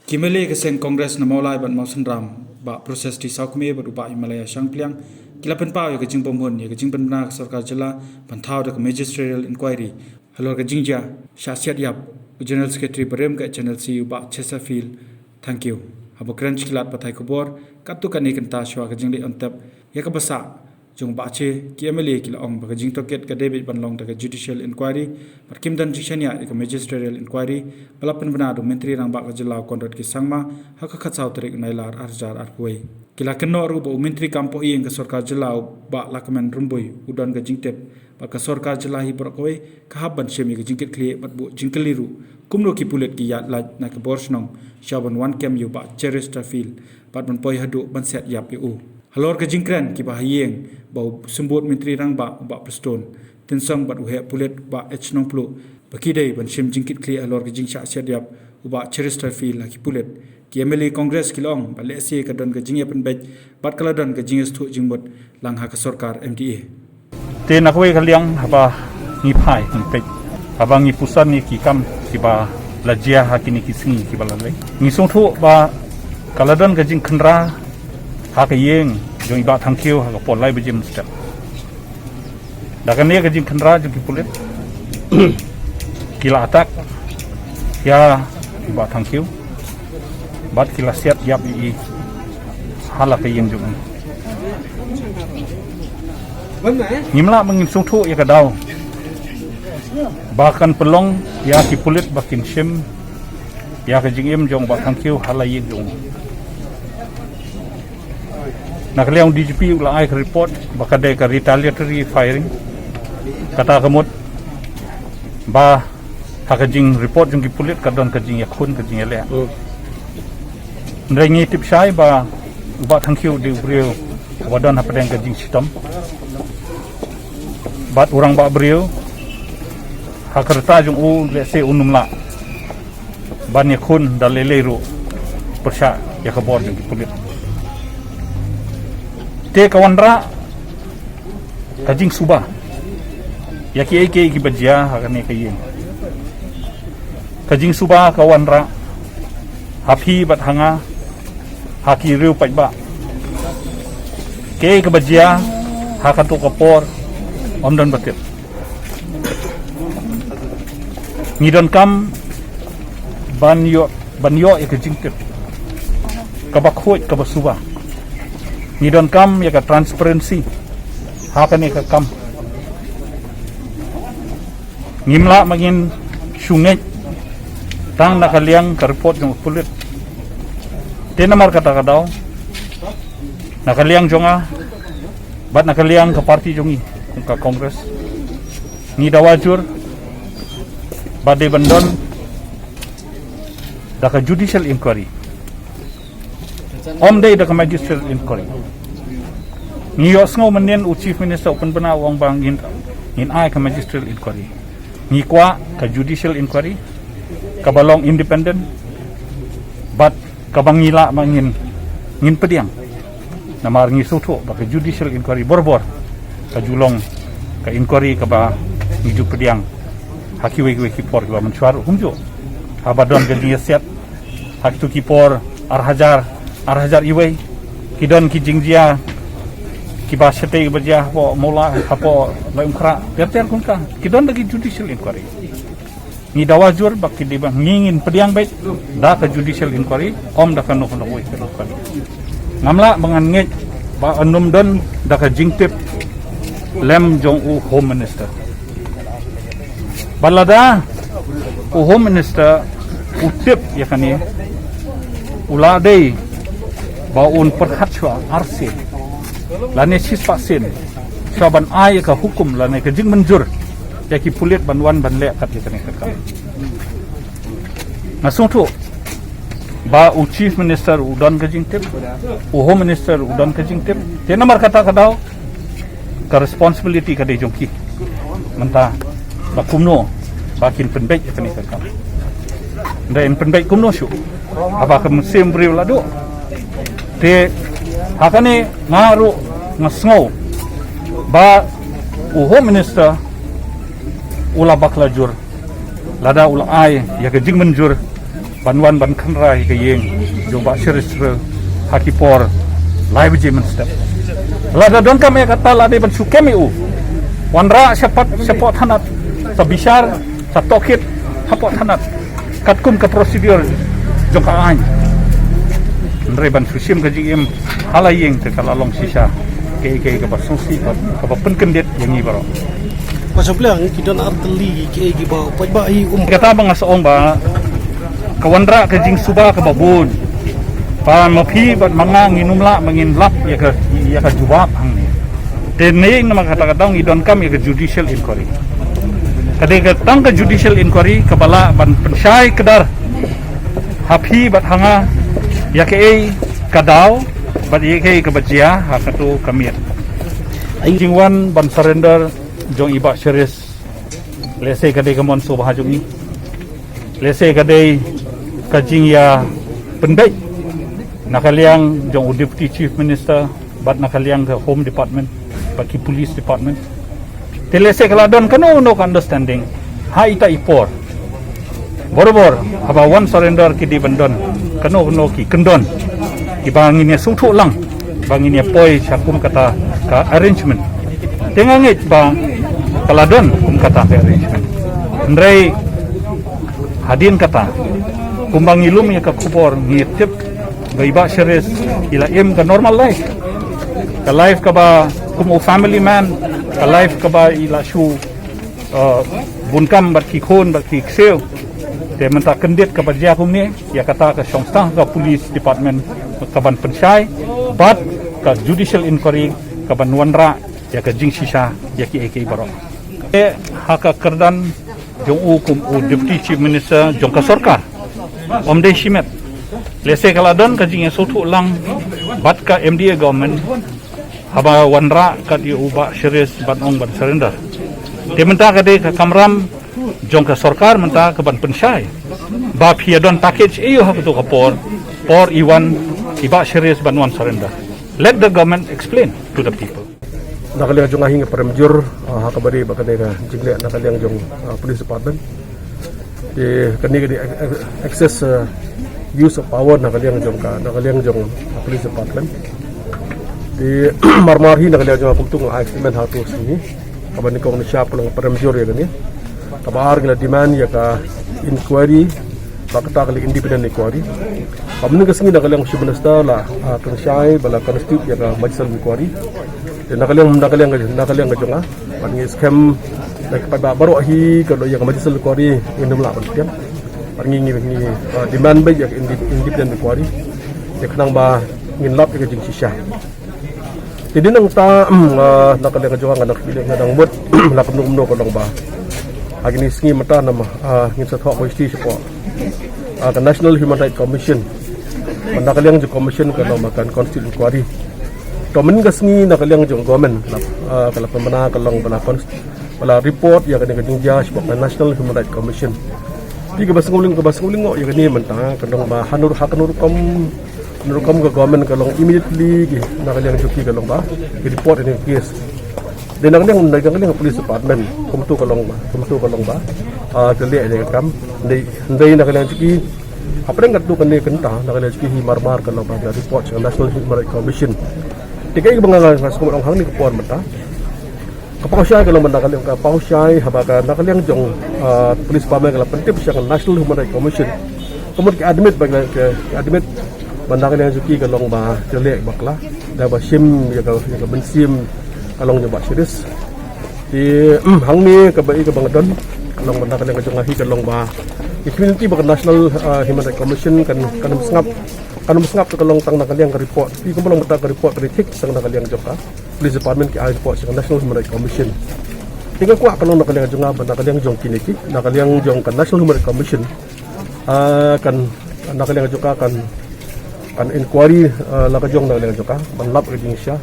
MLA Congress na maulai ban mausan ram ba proses di saukme ba upa Himalaya sang pliang kila pen pau ya kejing pomhon ya kejing pen bna sarkar jela pantau da Magisterial Enquiry halor ka jingjia shah siat yap General Secretary Barem ka Channel C ba Chesterfield. Thank you. Habo crunch kilat patai kubor katu kani kenta shwa ka jingli ontap ya ka basa jong ba che ki MLA kila ong ba jing toket ka David banlong da Judicial Enquiry par kim dan jishania ka Magisterial Enquiry balapan bana do menteri rang ba ka jela kondot ki sangma ha ka khatsau tarik nailar arjar arkuai kila kenno ru ba menteri kampo i ka sarkar jela ba lakamen rumboi udan ka jingtep ba ka sarkar jela hi brokoi ka haban shemi ka jingket kli bat bu jingkeliru kumno ki pulet ki yat laj na ka borsnong shaban wan kem yu ba Chesterfield bat ban poi hadu ban set yap yu halor ka jingkran ki bahayeng bau sembut menteri rang ba preston tensang bat uhe pulet ba h nong plu bakidai ban shim jingkit kli halor ka jingsha sediap uba Chesterfield laki pulet ki MLA Congress kilong ba lesi ka don ka jingya pen bej bat kala don ka jinges thu jingbot lang ha ka sarkar MDA te nakwe kaliang haba ni phai ni pej abang ni pusan ni ki kam ki ba lajia hakini ki singi ki balalai ni song thu ba kala don ka jing khnra ha ka yeng jong iba thangkiu ha ka pon lai bejim step dagan ne ka jing khnra jong ki pulit kila atak ya iba thangkiu bat kila siat yap i hala ka yeng jong nimla mengin sung thu ya ka daw bahkan pelong ya ki pulit bakin shim ya ka jing im jong ba thangkiu hala yeng jong nakaliang DGP ulang ai report bakadai ka retaliatory firing kata kamut ba hakajing report jung kipulit kadon kajing yakun kajing ele ndrengi tip shai ba ba thangkiu di brio wadon hapadeng kajing sitom bat urang ba brio hakarta jung u lese unumla ban yakun daleleru persya yakabor jung kipulit te kawanra kajing subah yaki eke ki bajia hakane kayen kajing subah kawanra hapi bat hanga haki riu pajba ke bajia hakatu kapor omdan batit ngidon kam banyo ya kajing tip kabakhoi kabasubah ni don kam ya ka transparency hakane ka kam ngimla magin syungai tang nakaliang ka report ng pulit tenamar kata kadaw nakaliang jonga bat nakaliang ka party jongi kung ka Congress ni dawajur bade bandon da ka Judicial Enquiry day da ka Magisterial Enquiry ni yosngo menen u Chief Minister open bana wang bang in ai ka Magisterial Enquiry ni kwa ka Judicial Enquiry ka balong independent but ka bangila mangin ngin pediang namar ngi soto ba ka Judicial Enquiry borbor ka julong ka inquiry ka ba ni ju pediang hakiwe ki por ka mencuar humjo abadon ka dia set hak tu ki por arhajar iway kidon ki jingjia ki ba sete baja po mola apo lai umkra terter kunka kidon lagi Judicial Enquiry ni dawajur bakki di bang ngingin pediang baik da ka Judicial Enquiry da kan no way ngamla bangan nge ba anum don da ka jingtip lem jong u Home Minister balada u Home Minister utip ya kani uladei baun perhat shwa arsin lane sis paksin saban ai ka hukum lane ka jing menjur yaki pulit banwan banle kat yakane ka nasung tu ba u Chief Minister udan ka jing tip u Home Minister udan ka jing tip te namar kata kadaw ka responsibility ka de jongki menta ba kumno bakin penbek yakane ka ndai penbek kumno shu apa ka musim beriu ladu te hakane ngaru ngasngo ba u Home Minister ula baklajur lada ula ai ya ke jing menjur banwan ban khanra hi ka yeng jong ba series hakipor live jemen step la da don kam ya kata la de ban sukemi u wanra sepot hanat sa bishar sa tokit hapot hanat katkum ka prosedur jong ka an andre ban susim ka jim halayeng te kalalong sisa ke ka basongsi ka penkendet yang ni baro Macam pelang kita nak arteli ke ba ba hi kata bang asaong ba kawanra ka jing suba ka babun pa mapi bat manga nginumla manginlap ya ka jubab hang ni tening nama kata-kata idon kam ya ka judicial inquiry kade ka tang ka judicial inquiry ka bala ban pensai kedar hapi bat hanga ya ke kadau bat ye ke ka bajia ha katu kamir jingwan ban surrender jong iba series lese kade kamon so bahajong ni lese kade kajing ya pendai nakaliang jong deputy chief minister bat nakaliang ke home department baki police department telese kaladon kano no understanding ha ita ipor borobor haba one surrender ki di bandon kano ki kendon ki bangin ya sungthu lang bangin ya poi sakum kata ka arrangement tengangit bang kaladon kata arrangement ndrei hadin kata kumbang ilum ya ka kupor ngitip gaiba series ila im ka normal life ka life ka ba kumu family man ka life ka ba ila shu bunkam bat ki khon bat ki kseu te menta kendit ka bajia kum ni ya kata ka songstang ka police department ka ban pensai bat ka judicial inquiry ka ban wanra ya ka jing sisa ya ki ek baro haka kerdan jong ukum deputy chief minister jong ka sarkar omde shimet lese kaladon ka jing sotu lang bat ka MDA government haba wanra ka di uba series ban ong ban surrender te menta ka de ka kamram jong ka sarkar menta ka ban pensai ba phiadon package eu ha to ka por iwan iba series ban wan surrender let the government explain to the people nakaliang jong ahing paramjur hakabari ba kanega jingle nakaliang jong police department kanega di access use of power nakaliang jong police department di marmarhi nakaliang jong kumtung accident hatu sini kabani ko ni siap lang paramjur ya kani kabar gila demand ya ka inquiry bakta kali independent inquiry kamni kasngi nakaliang shibnasta la kan shai bala constitute ya ka Magisterial Enquiry nakaliang ka pangi scam pada baru hi kalau yang Magisterial Enquiry indem la ban pangi ni demand ba yang independent inquiry ya kanang ba ngin lap ka jing sisa jadi nang ta nakaliang ka jonga ngadang mut la pemno ko long ba agni sngi mata nama ngin sa thok hosti sipo ka National Human Rights Commission nakaliang jo commission ka no makan constitutional inquiry Tomen gasngi nakaliang jong government kalau pemana kalong bala report ya kan jingjia sebab National Human Rights Commission. Tiga basnguling ya kan ni mentang kalong ba hanur kom ke government kalong immediately nakaliang joki kalong ba report ini case. Dan nakaliang police department kumtu kalong ba kali ada kam ndai nakaliang joki apa yang katu kan ni kenta nakaliang joki marmar kalong ba report National Human Rights Commission. Tiga bangang ngaskom orang hang ni kepuan mata. Kapausyai kalau mendakaliang kapausyai habaka nakaliang jong polis pamer kalau pentip siang National Human Rights Commission. Kemudian admit bagi admit mendakaliang juki kalau ba jelek bakla dah ba sim ya kalau bensim kalau nyoba serius. Di hang ni kebai ke bangadon kalau mendakaliang jong ahi kalau ba community bagi National Human Rights Commission kan mesngap tu kalau tang nakaliang ke report pi ko belum betang ke report kritik tang nakaliang joka police department ki report sing National Human Rights Commission tinggal kuat kalau nakaliang jonga nakaliang jong kiniki nakaliang jong kan National Human Rights Commission kan nakaliang joka kan inquiry la jong nakaliang joka banlap ke jingjia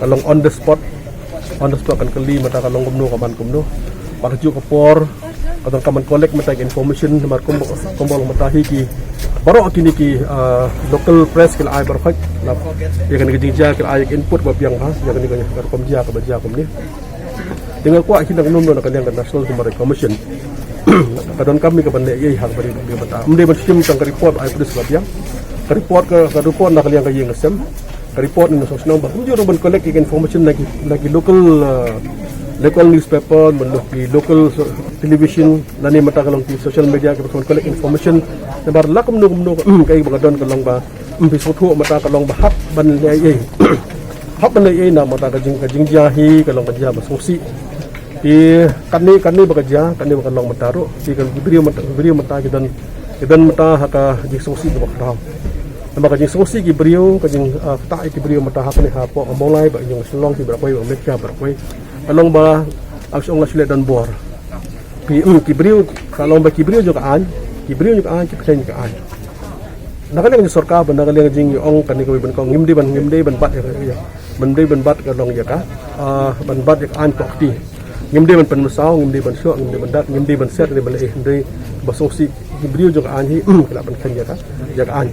kalau on the spot kan kali mata kalau kumno pakju ke por atau kaman collect mata information mar kumbol matahi ki baru kini ki local press kil ai berfak la ya kan jingjia kil ai input ba piang ha ya kan ni komjia ke baja kom ni dengan kuat kita num nak yang National Human Rights Commission kadon kami ke bande ye hak bari dia bata mde ban sim tang report ai polis babiang report ke nak liang ke yeng sem report ni sosno ba kunjur ban collect information lagi local newspaper menuki local television lani mata kalong di social media ke ban collect information bar lakum nu kai bagadon kalong ba bisotu mata kalong ba hap ban ye hap ban ye na mata ka jingjia hi kalong ka jia basosi di kani bekerja kani bakalong mataru di kalau beriau mata kita mata haka jingsosi ke bakram maka jingsosi ki beriau kajing tak ki beriau mata haka ni hapo amolai ba jing selong ki berapa mereka berapa kalong ba aksong lasle dan bor ki beriau kalong ba ki beriau juga an ki pesen juga an nakaliang sorka ban nakaliang jing ong kani ko ban kong ngimdi ban bat ya mende ban bat kalong ya ka ban bat ya an pokti ngimdi ban penmusau ngimdi ban syok ngimdi ban dat ngimdi ban set ngimdi ban basong si beriau juga anhi kelak ban kan jaga an